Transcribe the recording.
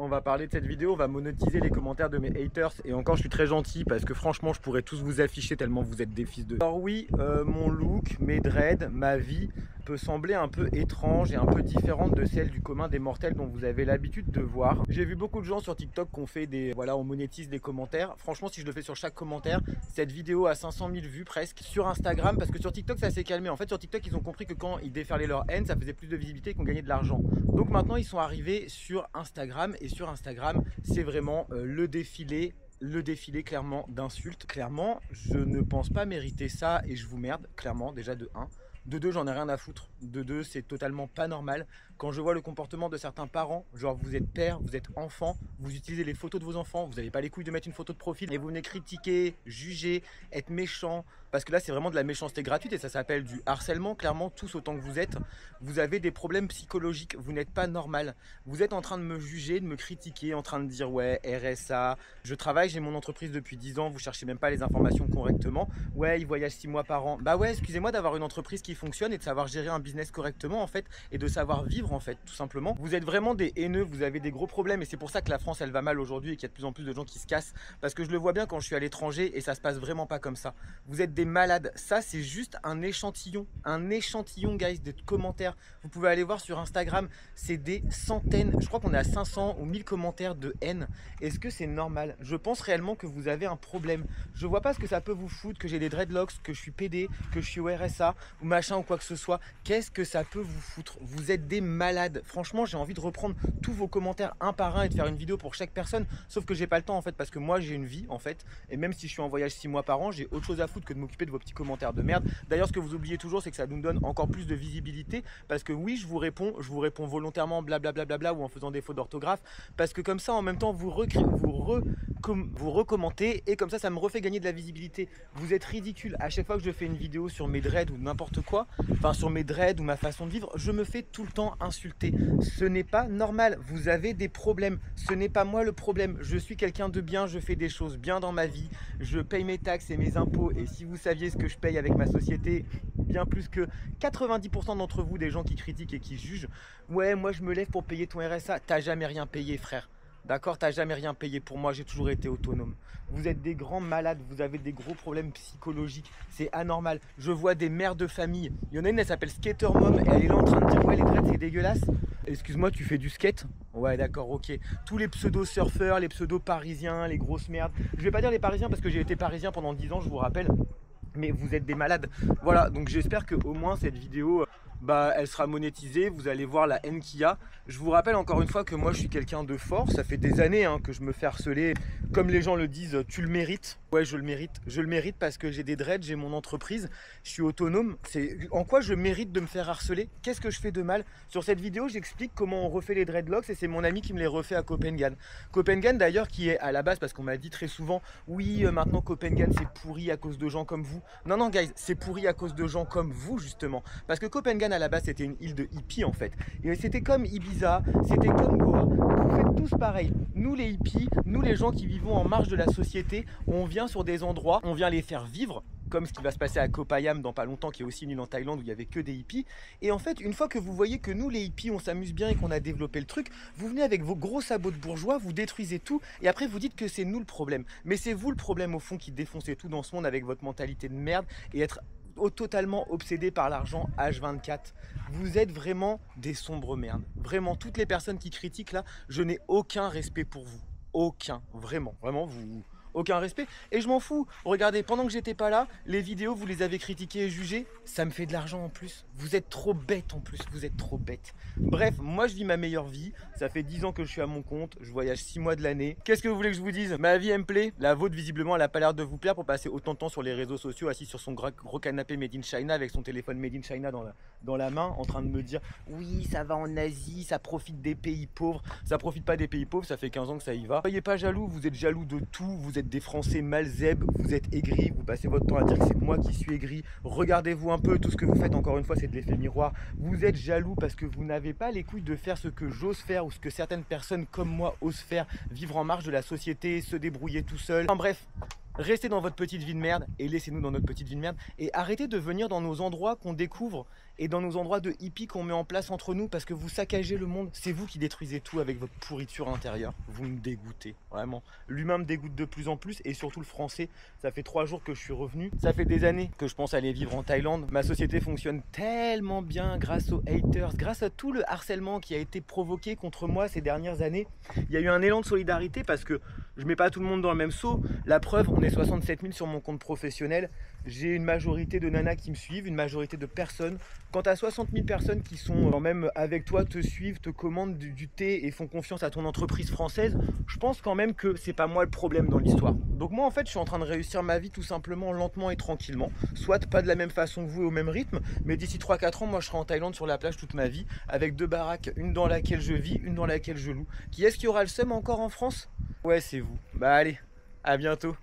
On va parler de cette vidéo, on va monétiser les commentaires de mes haters. Et encore, je suis très gentil parce que franchement, je pourrais tous vous afficher tellement vous êtes des fils de... Alors oui, mon look, mes dreads, ma vie peut sembler un peu étrange et un peu différente de celle du commun des mortels dont vous avez l'habitude de voir. J'ai vu beaucoup de gens sur TikTok qui ont fait des... Voilà, on monétise des commentaires. Franchement, si je le fais sur chaque commentaire, cette vidéo a 500 000 vues presque. Sur Instagram, parce que sur TikTok, ça s'est calmé. En fait, sur TikTok, ils ont compris que quand ils déferlaient leur haine, ça faisait plus de visibilité et qu'on gagnait de l'argent. Donc maintenant, ils sont arrivés sur Instagram. Et sur Instagram, c'est vraiment le défilé clairement d'insultes. Clairement, je ne pense pas mériter ça et je vous merde, clairement, déjà de 1. De 2, j'en ai rien à foutre. De 2, c'est totalement pas normal. Quand je vois le comportement de certains parents, genre vous êtes père, vous êtes enfant, vous utilisez les photos de vos enfants, vous n'avez pas les couilles de mettre une photo de profil et vous venez critiquer, juger, être méchant. Parce que là, c'est vraiment de la méchanceté gratuite et ça s'appelle du harcèlement. Clairement, tous autant que vous êtes, vous avez des problèmes psychologiques. Vous n'êtes pas normal. Vous êtes en train de me juger, de me critiquer, en train de dire ouais, RSA, je travaille, j'ai mon entreprise depuis 10 ans, vous cherchez même pas les informations correctement. Ouais, il voyage 6 mois par an. Bah ouais, excusez-moi d'avoir une entreprise qui fonctionne et de savoir gérer un business correctement en fait et de savoir vivre en fait, tout simplement. Vous êtes vraiment des haineux, vous avez des gros problèmes et c'est pour ça que la France elle va mal aujourd'hui et qu'il y a de plus en plus de gens qui se cassent parce que je le vois bien quand je suis à l'étranger et ça se passe vraiment pas comme ça. Vous êtes des malades. Ça, c'est juste un échantillon, guys, de commentaires. Vous pouvez aller voir sur Instagram, c'est des centaines, je crois qu'on est à 500 ou 1000 commentaires de haine. Est-ce que c'est normal? Je pense réellement que vous avez un problème. Je vois pas ce que ça peut vous foutre, que j'ai des dreadlocks, que je suis PD, que je suis au RSA ou machin ou quoi que ce soit. Qu'est-ce que ça peut vous foutre? Vous êtes des malades. Franchement, j'ai envie de reprendre tous vos commentaires un par un et de faire une vidéo pour chaque personne. Sauf que j'ai pas le temps en fait, parce que moi j'ai une vie en fait. Et même si je suis en voyage 6 mois par an, j'ai autre chose à foutre que de m'occuper de vos petits commentaires de merde. D'ailleurs, ce que vous oubliez toujours, c'est que ça nous donne encore plus de visibilité. Parce que oui, je vous réponds volontairement blablabla ou en faisant des fautes d'orthographe. Parce que comme ça, en même temps, vous recommentez et comme ça me refait gagner de la visibilité. Vous êtes ridicule. À chaque fois que je fais une vidéo sur mes dreads ou n'importe quoi, enfin sur mes dreads ou ma façon de vivre, je me fais tout le temps insulter. Ce n'est pas normal. Vous avez des problèmes. Ce n'est pas moi le problème. Je suis quelqu'un de bien. Je fais des choses bien dans ma vie. Je paye mes taxes et mes impôts. Et si vous saviez ce que je paye avec ma société, bien plus que 90% d'entre vous, des gens qui critiquent et qui jugent, ouais, moi je me lève pour payer ton RSA. T'as jamais rien payé, frère. D'accord, t'as jamais rien payé pour moi, j'ai toujours été autonome. Vous êtes des grands malades, vous avez des gros problèmes psychologiques, c'est anormal. Je vois des mères de famille, il y en a une, elle s'appelle Skater Mom et elle est là en train de dire ouais les dreads c'est dégueulasse. Excuse-moi, tu fais du skate? Ouais d'accord, ok. Tous les pseudo-surfeurs, les pseudo-parisiens, les grosses merdes. Je vais pas dire les parisiens parce que j'ai été parisien pendant 10 ans, je vous rappelle. Mais vous êtes des malades. Voilà, donc j'espère que au moins cette vidéo... bah, elle sera monétisée, vous allez voir la haine qu'il y a. Je vous rappelle encore une fois que moi je suis quelqu'un de fort, ça fait des années que je me fais harceler. Comme les gens le disent, tu le mérites. Ouais, je le mérite parce que j'ai des dreads, j'ai mon entreprise, je suis autonome. En quoi je mérite de me faire harceler? Qu'est-ce que je fais de mal? Sur cette vidéo, j'explique comment on refait les dreadlocks et c'est mon ami qui me les refait à Copenhague. Copenhague d'ailleurs qui est à la base, parce qu'on m'a dit très souvent, oui, maintenant Copenhague c'est pourri à cause de gens comme vous. Non, non, guys, c'est pourri à cause de gens comme vous justement. Parce que Copenhague à la base c'était une île de hippies en fait. Et c'était comme Ibiza, c'était comme Goa. Vous faites tous pareil. Nous les hippies, nous les gens qui vivons en marge de la société, on vient sur des endroits, on vient les faire vivre. Comme ce qui va se passer à Koh Payam dans pas longtemps, qui est aussi une île en Thaïlande où il n'y avait que des hippies. Et en fait, une fois que vous voyez que nous les hippies, on s'amuse bien et qu'on a développé le truc, vous venez avec vos gros sabots de bourgeois, vous détruisez tout et après vous dites que c'est nous le problème. Mais c'est vous le problème au fond qui défoncez tout dans ce monde avec votre mentalité de merde et être totalement obsédé par l'argent H24. Vous êtes vraiment des sombres merdes. Vraiment, toutes les personnes qui critiquent là, je n'ai aucun respect pour vous. Aucun, vraiment, vous... Aucun respect. Et je m'en fous. Regardez, pendant que j'étais pas là, les vidéos, vous les avez critiquées et jugées. Ça me fait de l'argent en plus. Vous êtes trop bêtes en plus. Vous êtes trop bêtes. Bref, moi je vis ma meilleure vie. Ça fait 10 ans que je suis à mon compte. Je voyage 6 mois de l'année. Qu'est-ce que vous voulez que je vous dise? Ma vie, elle me plaît. La vôtre, visiblement, elle a pas l'air de vous plaire pour passer autant de temps sur les réseaux sociaux, assis sur son gros canapé Made in China avec son téléphone Made in China dans la main, en train de me dire oui, ça va en Asie, ça profite des pays pauvres. Ça profite pas des pays pauvres, ça fait 15 ans que ça y va. Soyez pas jaloux, vous êtes jaloux de tout. Vous êtes des Français malzèbes, vous êtes aigris, vous passez votre temps à dire que c'est moi qui suis aigri. Regardez-vous un peu, tout ce que vous faites, encore une fois, c'est de l'effet miroir. Vous êtes jaloux parce que vous n'avez pas les couilles de faire ce que j'ose faire ou ce que certaines personnes comme moi osent faire, vivre en marge de la société, se débrouiller tout seul. Enfin bref, Restez dans votre petite vie de merde et laissez-nous dans notre petite vie de merde. Et arrêtez de venir dans nos endroits qu'on découvre et dans nos endroits de hippie qu'on met en place entre nous parce que vous saccagez le monde. C'est vous qui détruisez tout avec votre pourriture intérieure. Vous me dégoûtez, vraiment. L'humain me dégoûte de plus en plus et surtout le français. Ça fait 3 jours que je suis revenu. Ça fait des années que je pense aller vivre en Thaïlande. Ma société fonctionne tellement bien grâce aux haters, grâce à tout le harcèlement qui a été provoqué contre moi ces dernières années. Il y a eu un élan de solidarité parce que je mets pas tout le monde dans le même seau. La preuve, on est 67 000 sur mon compte professionnel. J'ai une majorité de nanas qui me suivent, une majorité de personnes. Quand tu as 60 000 personnes qui sont même avec toi, te suivent, te commandent du thé et font confiance à ton entreprise française, je pense quand même que c'est pas moi le problème dans l'histoire. Donc moi en fait je suis en train de réussir ma vie tout simplement lentement et tranquillement. Soit pas de la même façon que vous et au même rythme, mais d'ici 3-4 ans moi je serai en Thaïlande sur la plage toute ma vie avec 2 baraques, une dans laquelle je vis, une dans laquelle je loue. Qui est-ce qui aura le seum encore en France? Ouais c'est vous. Bah allez, à bientôt.